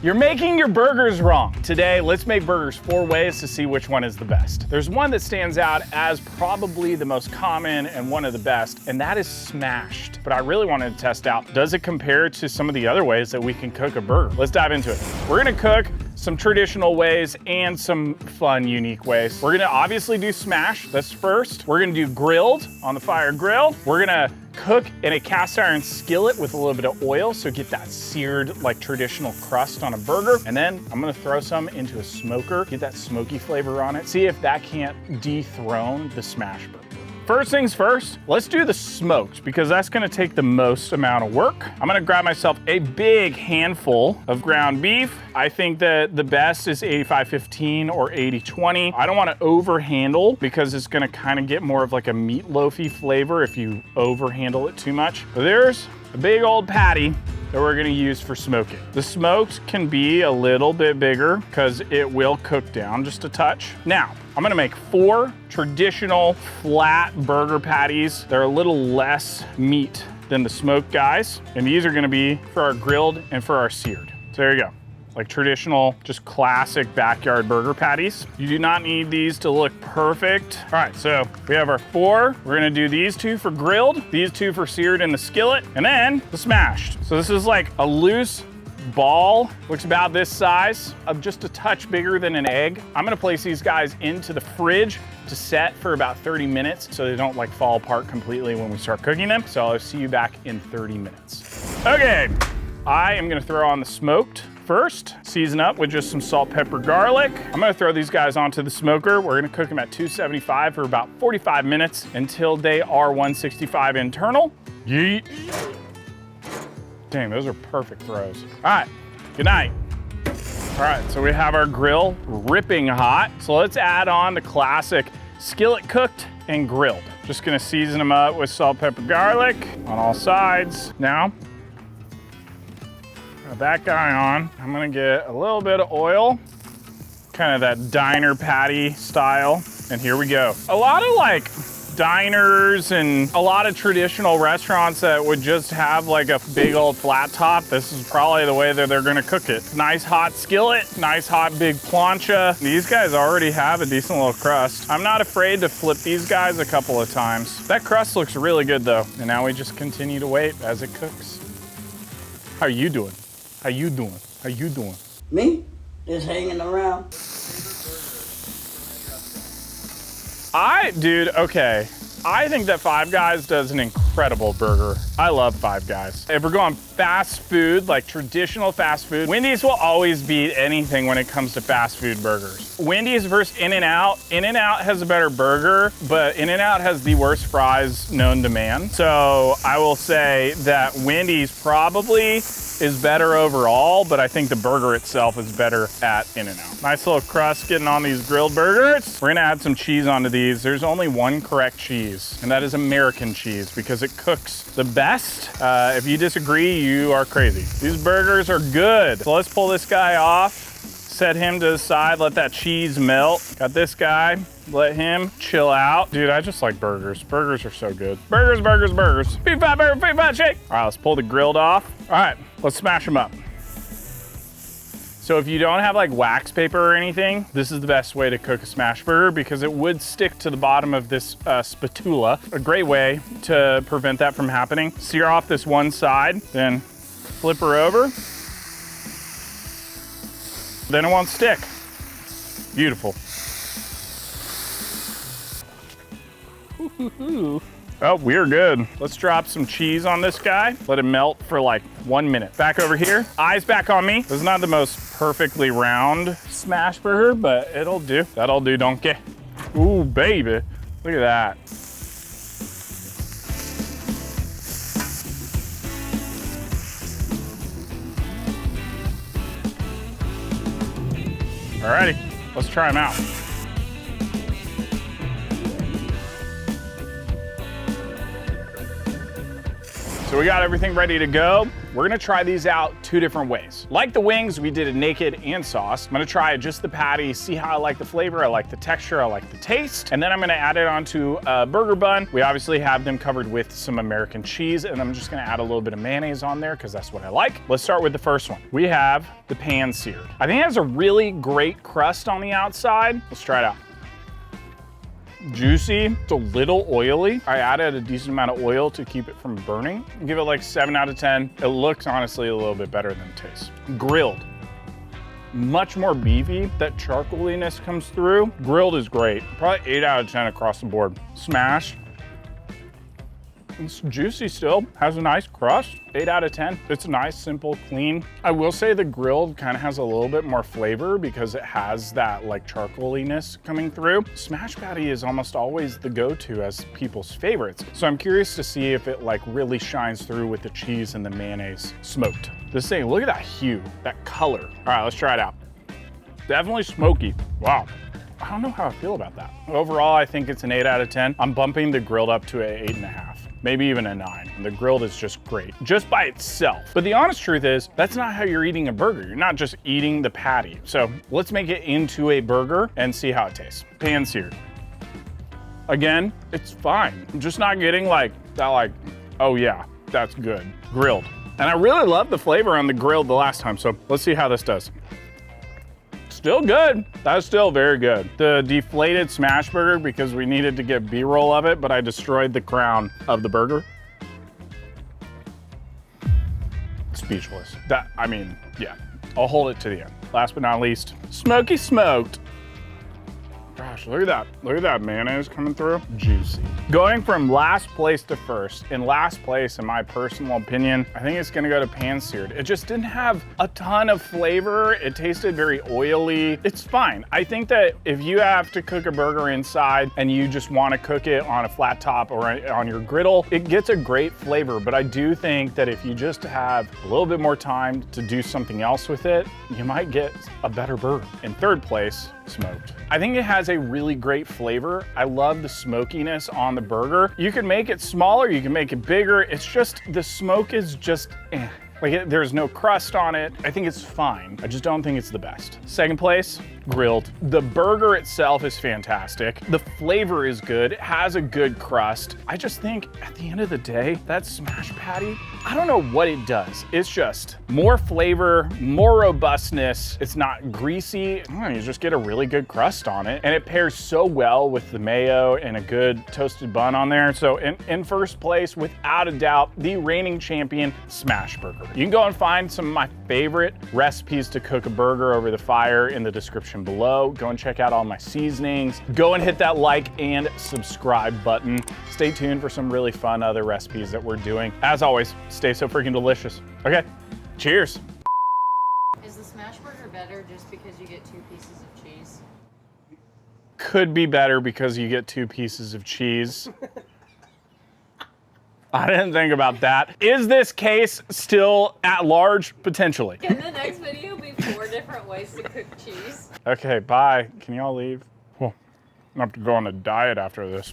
You're making your burgers wrong. Today, let's make burgers 4 ways to see which one is the best. There's one that stands out as probably the most common and one of the best, and that is smashed. But I really wanted to test out, does it compare to some of the other ways that we can cook a burger? Let's dive into it. We're gonna cook some traditional ways and some fun, unique ways. We're gonna obviously do smash, that's first. We're gonna do grilled on the fire grill. We're gonna cook in a cast iron skillet with a little bit of oil, so get that seared, like traditional crust on a burger. And then I'm gonna throw some into a smoker, get that smoky flavor on it. See if that can't dethrone the smash burger. First things first, let's do the smoked because that's gonna take the most amount of work. I'm gonna grab myself a big handful of ground beef. I think that the best is 85-15 or 80-20. I don't wanna overhandle because it's gonna kind of get more of like a meatloafy flavor if you overhandle it too much. So there's a big old patty that we're gonna use for smoking. The smoked can be a little bit bigger because it will cook down just a touch. Now, I'm gonna make 4 traditional flat burger patties. They're a little less meat than the smoked guys. And these are gonna be for our grilled and for our seared. So there you go. Like traditional, just classic backyard burger patties. You do not need these to look perfect. All right, so we have our 4. We're gonna do these 2 for grilled, these 2 for seared in the skillet, and then the smashed. So this is like a loose ball, looks about this size, of just a touch bigger than an egg. I'm gonna place these guys into the fridge to set for about 30 minutes so they don't like fall apart completely when we start cooking them. So I'll see you back in 30 minutes. Okay, I am gonna throw on the smoked first, season up with just some salt, pepper, garlic. I'm gonna throw these guys onto the smoker. We're gonna cook them at 275 for about 45 minutes until they are 165 internal. Yeet. Dang, those are perfect throws. All right, good night. All right, so we have our grill ripping hot. So let's add on the classic skillet cooked and grilled. Just gonna season them up with salt, pepper, garlic on all sides. Now, got that guy on. I'm gonna get a little bit of oil, kind of that diner patty style. And here we go. A lot of like diners and a lot of traditional restaurants that would just have like a big old flat top, this is probably the way that they're gonna cook it. Nice hot skillet, nice hot big plancha. These guys already have a decent little crust. I'm not afraid to flip these guys a couple of times. That crust looks really good though. And now we just continue to wait as it cooks. How are you doing? How you doing? How you doing? Me? Just hanging around. Dude, okay. I think that Five Guys does an incredible burger. I love Five Guys. If we're going fast food, like traditional fast food, Wendy's will always beat anything when it comes to fast food burgers. Wendy's versus In-N-Out. In-N-Out has a better burger, but In-N-Out has the worst fries known to man. So I will say that Wendy's probably is better overall, but I think the burger itself is better at In-N-Out. Nice little crust getting on these grilled burgers. We're gonna add some cheese onto these. There's only one correct cheese, and that is American cheese because it cooks the best. If you disagree, you are crazy. These burgers are good. So let's pull this guy off, set him to the side, let that cheese melt. Got this guy, let him chill out. Dude, I just like burgers. Burgers are so good. Burgers, burgers, burgers. Beef fat burger, beef fat shake. All right, let's pull the grilled off. All right, let's smash them up. So if you don't have like wax paper or anything, this is the best way to cook a smash burger because it would stick to the bottom of this spatula. A great way to prevent that from happening. Sear off this one side, then flip her over. Then it won't stick. Beautiful. Oh, we're good. Let's drop some cheese on this guy. Let it melt for like 1 minute. Back over here, eyes back on me. This is not the most perfectly round smash burger, but it'll do. That'll do, donkey. Ooh, baby. Look at that. Alrighty, let's try them out. So we got everything ready to go. we're gonna try these out 2 different ways. Like the wings, we did it naked and sauce. I'm gonna try just the patty, see how I like the flavor, I like the texture, I like the taste, and then I'm gonna add it onto a burger bun. We obviously have them covered with some American cheese, and I'm just gonna add a little bit of mayonnaise on there because that's what I like. Let's start with the first one. We have the pan-seared. I think it has a really great crust on the outside. Let's try it out. Juicy, it's a little oily. I added a decent amount of oil to keep it from burning. Give it like 7 out of 10. It looks honestly a little bit better than it tastes. Grilled, much more beefy. That charcoaliness comes through. Grilled is great. Probably 8 out of 10 across the board. Smashed. It's juicy still, has a nice crust, 8 out of 10. It's nice, simple, clean. I will say the grilled kind of has a little bit more flavor because it has that like charcoaliness coming through. Smash patty is almost always the go-to as people's favorites. So I'm curious to see if it like really shines through with the cheese and the mayonnaise smoked. This thing, look at that hue, that color. All right, let's try it out. Definitely smoky, wow. I don't know how I feel about that. Overall, I think it's an 8 out of 10. I'm bumping the grilled up to an 8.5. Maybe even a 9. The grilled is just great, just by itself. But the honest truth is, that's not how you're eating a burger. You're not just eating the patty. So let's make it into a burger and see how it tastes. Pan-seared. Again, it's fine. I'm just not getting like that like, oh yeah, that's good. Grilled. And I really love the flavor on the grilled the last time, so let's see how this does. Still good. That's still very good. The deflated smash burger because we needed to get B-roll of it, but I destroyed the crown of the burger. Speechless. That, I mean, yeah, I'll hold it to the end. Last but not least, smoky smoked. Gosh, look at that. Look at that mayonnaise coming through. Juicy. Going from last place to first, in last place, in my personal opinion, I think it's gonna go to pan-seared. It just didn't have a ton of flavor. It tasted very oily. It's fine. I think that if you have to cook a burger inside and you just wanna cook it on a flat top or on your griddle, it gets a great flavor. But I do think that if you just have a little bit more time to do something else with it, you might get a better burger. In third place, smoked. I think it has a really great flavor. I love the smokiness on the burger. You can make it smaller, you can make it bigger. It's just, the smoke is just, like there's no crust on it. I think it's fine. I just don't think it's the best. Second place, grilled. The burger itself is fantastic. The flavor is good. It has a good crust. I just think at the end of the day, that smash patty, I don't know what it does. It's just more flavor, more robustness. It's not greasy. You just get a really good crust on it. And it pairs so well with the mayo and a good toasted bun on there. So in first place, without a doubt, the reigning champion, smash burger. You can go and find some of my favorite recipes to cook a burger over the fire in the description below. Go and check out all my seasonings. Go and hit that like and subscribe button. Stay tuned for some really fun other recipes that we're doing. As always, stay so freaking delicious. Okay, cheers. Is the smash burger better just because you get 2 pieces of cheese? Could be better because you get 2 pieces of cheese. I didn't think about that. Is this case still at large? Potentially. Can the next video be 4 different ways to cook cheese? Okay, bye. Can y'all leave? Well, I'm gonna have to go on a diet after this.